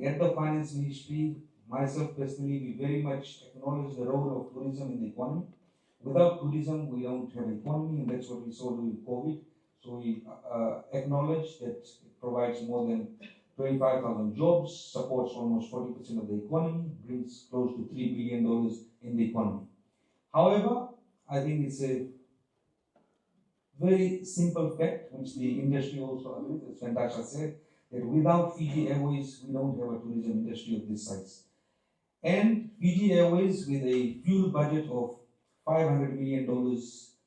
think at the finance ministry, myself personally, we very much acknowledge the role of tourism in the economy. Without tourism, we don't have an economy, and that's what we saw during COVID. So we acknowledge that it provides more than 25,000 jobs, supports almost 40% of the economy, brings close to $3 billion in the economy. However, I think it's a very simple fact, which the industry also agrees, as Natasha said, that without Fiji Airways, we don't have a tourism industry of this size. And Fiji Airways, with a fuel budget of $500 million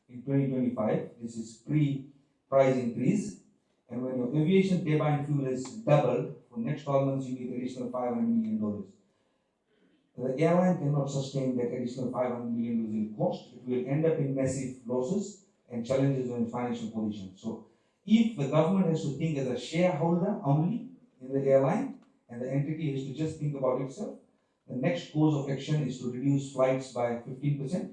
in 2025, this is pre-price increase, and when your aviation turbine fuel is doubled, for next 12 months you need additional $500 million. The airline cannot sustain that additional $500 million in cost. It will end up in massive losses and challenges on financial position. So if the government has to think as a shareholder only in the airline, and the entity has to just think about itself, the next course of action is to reduce flights by 15%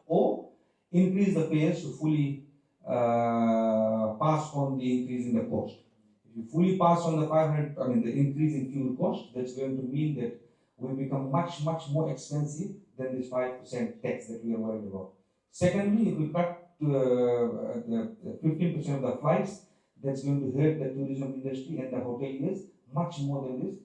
or increase the fares to fully pass on the increase in the cost. If you fully pass on the increase in fuel cost, that's going to mean that will become much more expensive than this 5% tax that we are worried about. Secondly, if we cut to the 15% of the flights, that's going to hurt the tourism industry and the hoteliers much more than this